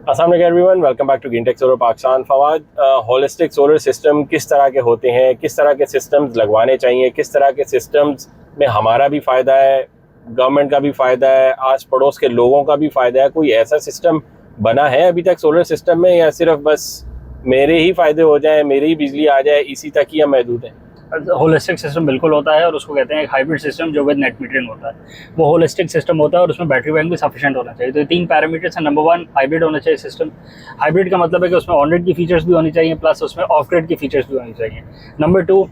अस्सलाम वालेकुम everyone, welcome back to Greentech solar Pakistan. Fawad, holistic solar system किस तरह के होते हैं, किस तरह के सिस्टम्स लगवाने चाहिए, किस तरह के सिस्टम्स में हमारा भी फ़ायदा है, गवर्नमेंट का भी फ़ायदा है, आस पड़ोस के लोगों का भी फ़ायदा है? कोई ऐसा सिस्टम बना है अभी तक सोलर सिस्टम में, या सिर्फ बस मेरे ही फ़ायदे हो जाए, मेरी ही बिजली आ जाए, इसी तक ही हम महदूद हैं? होलिस्टिक सिस्टम बिल्कुल होता है और उसको कहते हैं एक हाइब्रिड सिस्टम जो विद नेट मीटरिंग होता है। वो होलिस्टिक सिस्टम होता है और उसमें बैटरी बैंक भी सफिशिएंट होना चाहिए। तो ये 3 पैरामीटर्स हैं। नंबर 1, हाइब्रिड होना चाहिए सिस्टम। हाइब्रिड का मतलब है कि उसमें ऑन ग्रिड की फीचर्स भी होनी चाहिए प्लस उसमें ऑफ ग्रिड की फीचर्स भी होनी चाहिए। नंबर 2,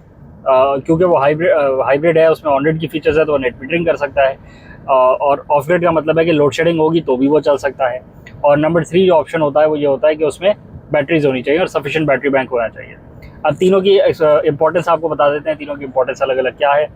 क्योंकि वो हाइब्रिड है, उसमें ऑन ग्रिड की फीचर्स है तो वो नेट मीटरिंग कर सकता है। और ऑफ ग्रिड का मतलब है कि लोड शेडिंग होगी तो भी वो चल सकता है। और नंबर 3 जो ऑप्शन होता है वो ये होता है कि उसमें बैटरीज होनी चाहिए और सफिशिएंट बैटरी बैंक होना चाहिए। अब तीनों की इंपॉर्टेंस आपको बता देते हैं, तीनों की इंपॉर्टेंस अलग अलग क्या है।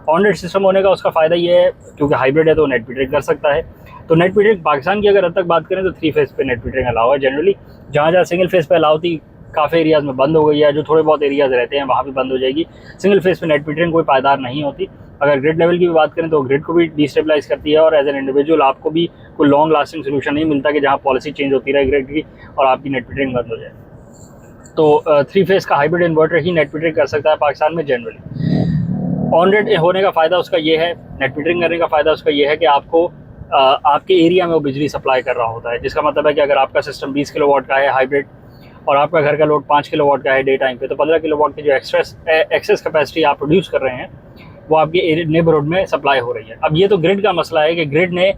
ऑन ग्रिड सिस्टम होने का उसका फ़ायदा ये है क्योंकि हाइब्रिड है तो नेट मीटरिंग कर सकता है। तो नेट मीटरिंग पाकिस्तान की अगर अब तक बात करें तो 3 फेज़ पे नेट मीटरिंग अलाउ है जनरली। जहाँ जहाँ सिंगल फेज़ पे अलाउ थी काफ़ी एरियाज़ में बंद हो गई है, जो थोड़े बहुत एरियाज़ रहते हैं वहाँ भी बंद हो जाएगी। सिंगल फेज़ पे नेट मीटरिंग कोई पायदार नहीं होती। अगर ग्रिड लेवल की भी बात करें तो ग्रिड को भी डिस्टेबलाइज करती है और एज एन इंडिविजुअल आपको भी कोई लॉन्ग लास्टिंग सोल्यूशन नहीं मिलता कि जहाँ पॉलिसी चेंज होती रहे ग्रिड की और आपकी नेट मीटरिंग बंद हो जाए। तो 3 फेज़ का हाइब्रिड इन्वर्टर ही नेट मीटरिंग कर सकता है पाकिस्तान में जनरली। ऑन ग्रिड होने का फ़ायदा उसका ये है, नेट मीटरिंग करने का फ़ायदा उसका ये है कि आपको आपके एरिया में वो बिजली सप्लाई कर रहा होता है, जिसका मतलब है कि अगर आपका सिस्टम 20 किलोवाट का है हाइब्रिड और आपका घर का लोड 5 किलोवाट का है डे टाइम पे, तो 15 किलोवाट की जो एक्सेस कैपेसिटी आप प्रोड्यूस कर रहे हैं वो आपके नेबरहुड में सप्लाई हो रही है। अब ये तो ग्रिड का मसला है कि ग्रिड ने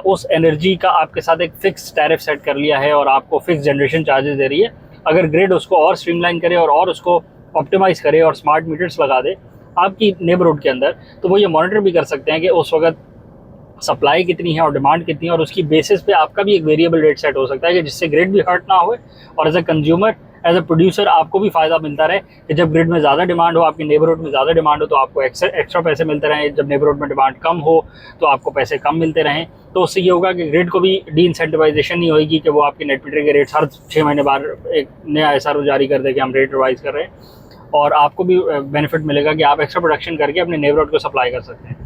उस एनर्जी का आपके साथ एक फिक्स टैरिफ सेट कर लिया है और आपको फिक्स जनरेशन चार्जेस दे रही है। अगर ग्रिड उसको और स्ट्रीमलाइन करे और उसको ऑप्टिमाइज़ करे और स्मार्ट मीटर्स लगा दे आपकी नेबरहुड के अंदर, तो वो ये मॉनिटर भी कर सकते हैं कि उस वक्त सप्लाई कितनी है और डिमांड कितनी है, और उसकी बेसिस पे आपका भी एक वेरिएबल रेट सेट हो सकता है कि जिससे ग्रिड भी हर्ट ना हो और as a consumer, as a producer आपको भी फ़ायदा मिलता रहे कि जब ग्रिड में ज़्यादा डिमांड हो, आपकी नेबरहुड में ज़्यादा डिमांड हो तो आपको एक्स्ट्रा पैसे मिलते रहें, जब नेबरहुड में डिमांड कम हो तो आपको पैसे कम मिलते रहें। तो उससे ये होगा कि ग्रिड को भी डी इंसेंटिवाइजेशन नहीं होगी कि वो आपके नेट मीटरिंग के रेट्स हर 6 महीने बाद एक नया SRO जारी कर दे कि हम रेट रिवाइज कर रहे हैं, और आपको भी बेनिफिट मिलेगा कि आप एक्स्ट्रा प्रोडक्शन करके अपने नेबरहुड को सप्लाई कर सकते हैं।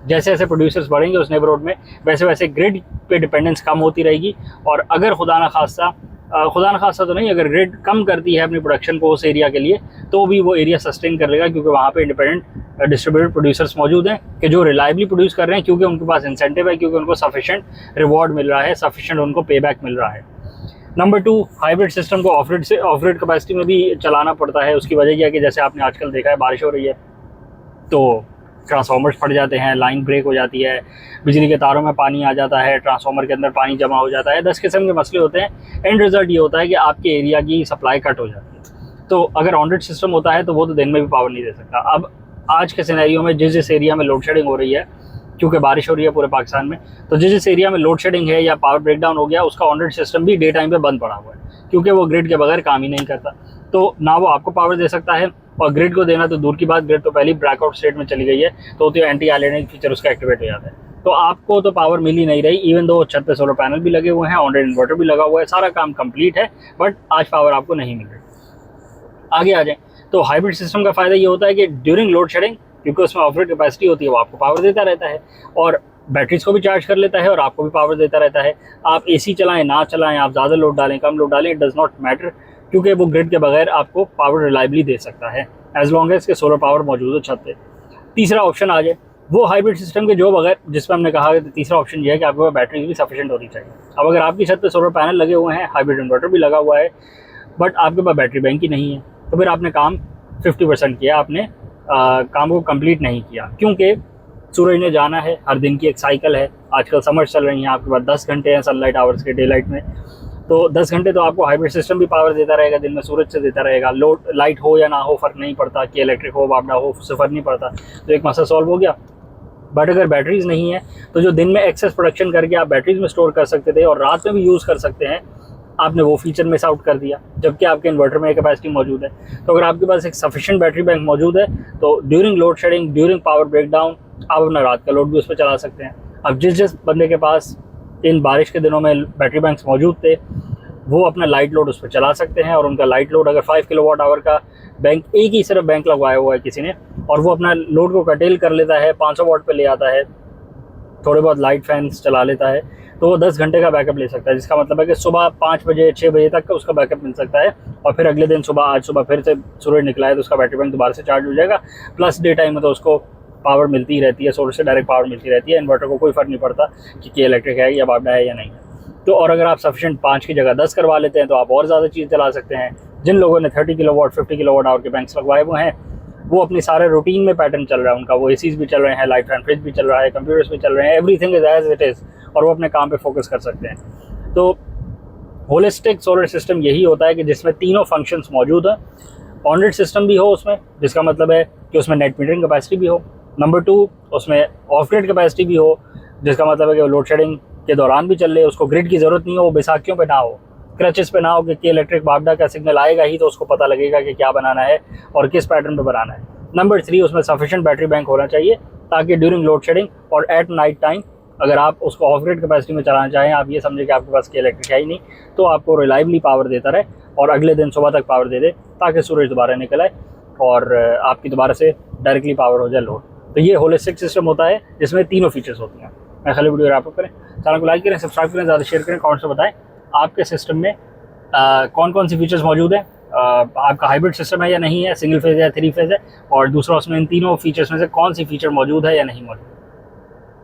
जैसे जैसे प्रोड्यूसर्स बढ़ेंगे उस नेबरहुड में वैसे वैसे ग्रिड पे डिपेंडेंस कम होती रहेगी। और अगर खुदा ना खास्ता तो नहीं, अगर ग्रिड कम करती है अपनी प्रोडक्शन को उस एरिया के लिए, तो भी वो एरिया सस्टेन कर लेगा क्योंकि वहाँ पे इंडिपेंडेंट डिस्ट्रीब्यूटेड प्रोड्यूसर्स मौजूद हैं कि जो रिलायबली प्रोड्यूस कर रहे हैं, क्योंकि उनके पास इंसेंटिव है, क्योंकि उनको सफिशिएंट रिवॉर्ड मिल रहा है, सफिशिएंट उनको पे बैक मिल रहा है। नंबर 2, हाइब्रिड सिस्टम को ऑफ ग्रिड कैपेसिटी में भी चलाना पड़ता है। उसकी वजह यह है कि जैसे आपने आजकल देखा है बारिश हो रही है तो ट्रांसफार्मर्स फट जाते हैं, लाइन ब्रेक हो जाती है, बिजली के तारों में पानी आ जाता है, ट्रांसफार्मर के अंदर पानी जमा हो जाता है, 10 किस्म के मसले होते हैं। एंड रिजल्ट ये होता है कि आपके एरिया की सप्लाई कट हो जाती है। तो अगर ऑन ग्रिड सिस्टम होता है तो वो तो दिन में भी पावर नहीं दे सकता। अब आज के सिनेरियो में जिस एरिया में लोड शेडिंग हो रही है, क्योंकि बारिश हो रही है पूरे पाकिस्तान में, तो जिस एरिया में लोड शेडिंग है या पावर ब्रेकडाउन हो गया, उसका ऑन ग्रिड सिस्टम भी डे टाइम पे बंद पड़ा हुआ है क्योंकि वो ग्रिड के बगैर काम ही नहीं करता। तो ना वो आपको पावर दे सकता है, और ग्रिड को देना तो दूर की बात, ग्रिड तो पहले ही ब्लैकआउट स्टेट में चली गई है, तो एंटी आइलैंडिंग फीचर उसका एक्टिवेट हो जाता है। तो आपको तो पावर मिल ही नहीं रही, इवन दो छत पे सोलर पैनल भी लगे हुए हैं, ऑन ग्रिड इन्वर्टर भी लगा हुआ है, सारा काम कंप्लीट है, बट आज पावर आपको नहीं मिल रही। आगे आ जाए तो हाइब्रिड सिस्टम का फ़ायदा ये होता है कि ड्यूरिंग लोड शेडिंग, क्योंकि उसमें ऑफ ग्रिड कैपेसिटी होती है, वो आपको पावर देता रहता है और बैटरीज को भी चार्ज कर लेता है और आपको भी पावर देता रहता है। आप AC चलाएं ना चलाएं, आप ज़्यादा लोड डालें कम लोड डालें, इट डज़ नॉट मैटर, क्योंकि वो ग्रिड के बगैर आपको पावर रिलायबली दे सकता है एज लॉन्ग एज के सोलर पावर मौजूद हो छत पे। तीसरा ऑप्शन आ जाए वो हाइब्रिड सिस्टम के जो बगैर, जिसमें हमने कहा कि तीसरा ऑप्शन ये है कि आपके पास बैटरी भी सफिशिएंट होनी चाहिए। अब अगर आपकी छत पे सोलर पैनल लगे हुए हैं, हाइब्रिड इन्वर्टर भी लगा हुआ है, बट आपके पास बैटरी बैंक ही नहीं है, तो फिर आपने काम 50% किया, आपने काम को कंप्लीट नहीं किया, क्योंकि सूरज ने जाना है, हर दिन की एक साइकिल है। आजकल समर्स चल रही हैं, आपके पास 10 घंटे हैं सनलाइट आवर्स के डे लाइट में, तो 10 घंटे तो आपको हाइब्रिड सिस्टम भी पावर देता रहेगा, दिन में सूरज से देता रहेगा। लोड लाइट हो या ना हो फ़र्क नहीं पड़ता, कि इलेक्ट्रिक हो बापडा हो, उससे फ़र्क नहीं पड़ता, तो एक मसला सॉल्व हो गया। बट अगर बैटरीज नहीं है तो जो दिन में एक्सेस प्रोडक्शन करके आप बैटरीज में स्टोर कर सकते थे और रात में भी यूज़ कर सकते हैं, आपने वो फीचर मिस आउट कर दिया, जबकि आपके इन्वर्टर में कैपेसिटी मौजूद है। तो अगर आपके पास एक सफिशिएंट बैटरी बैंक मौजूद है तो during load shedding, during power breakdown, आप अपना रात का लोड भी उस पर चला सकते हैं। अब जिस बंदे के पास इन बारिश के दिनों में बैटरी बैंक्स मौजूद थे, वो अपना लाइट लोड उस पर चला सकते हैं, और उनका लाइट लोड अगर 5 किलोवाट आवर का बैंक, एक ही सिर्फ बैंक लगवाया हुआ है किसी ने, और वो अपना लोड को कटेल कर लेता है, 500 वाट पे ले आता है, थोड़े बहुत लाइट फैंस चला लेता है, तो वो 10 घंटे का बैकअप ले सकता है, जिसका मतलब है कि सुबह 5 बजे 6 बजे तक का उसका बैकअप मिल सकता है, और फिर अगले दिन सुबह, आज सुबह फिर से सूरज निकला है तो उसका बैटरी बैंक दोबारा से चार्ज हो जाएगा। प्लस डे टाइम में तो उसको पावर मिलती ही रहती है, सोलर से डायरेक्ट पावर मिलती रहती है, इन्वर्टर को कोई फ़र्क नहीं पड़ता कि इलेक्ट्रिक है या बाबडा है या नहीं है। तो और अगर आप सफिशिएंट 5 की जगह 10 करवा लेते हैं तो आप और ज़्यादा चीज़ चला सकते हैं। जिन लोगों ने 30 किलोवाट 50 किलोवाट आवर के बैंक्स लगवाए हुए हैं, वो अपनी सारे रूटीन में पैटर्न चल रहा है उनका, वो एसीज भी चल रहे हैं, लाइट फैन फ्रिज भी चल रहा है, कंप्यूटर्स भी चल रहे हैं, everything is as it is, और वो अपने काम पे फोकस कर सकते हैं। तो होलिस्टिक सोलर सिस्टम यही होता है कि जिसमें तीनों फंक्शंस मौजूद हैं। ऑन ग्रिड सिस्टम भी हो उसमें, जिसका मतलब है कि उसमें नेट मीटरिंग कैपेसिटी भी हो। नंबर 2, उसमें ऑफ ग्रिड कैपेसिटी भी हो, जिसका मतलब है कि लोड शेडिंग के दौरान भी चल रहे, उसको ग्रिड की ज़रूरत नहीं हो, वो बैसाखियों पे ना हो, क्रचेस पे ना हो कि इलेक्ट्रिक बाबडा का सिग्नल आएगा ही तो उसको पता लगेगा कि क्या बनाना है और किस पैटर्न पे बनाना है। नंबर 3, उसमें सफिशिएंट बैटरी बैंक होना चाहिए ताकि ड्यूरिंग लोड शेडिंग और एट नाइट टाइम अगर आप उसको ऑफ ग्रिड कैपेसिटी में चलाना चाहें, आप ये समझे कि आपके पास की इलेक्ट्रिक है ही नहीं, तो आपको रिलायबली पावर देता रहे और अगले दिन सुबह तक पावर दे दे ताकि सूरज दोबारा निकल आए और आपकी दोबारा से डायरेक्टली पावर हो जाए लोड। तो ये होलिस्टिक सिस्टम होता है जिसमें तीनों फीचर्स होते हैं। मैं खाली वीडियो रैप अप करें, चैनल को लाइक करें, सब्सक्राइब करें, ज़्यादा शेयर करें, कमेंट्स में बताएं आपके सिस्टम में कौन कौन सी फीचर्स मौजूद हैं, आपका हाइब्रिड सिस्टम है या नहीं है, सिंगल फेज है या 3 फेज है, और दूसरा उसमें इन तीनों फीचर्स में से कौन सी फीचर मौजूद है या नहीं मौजूद।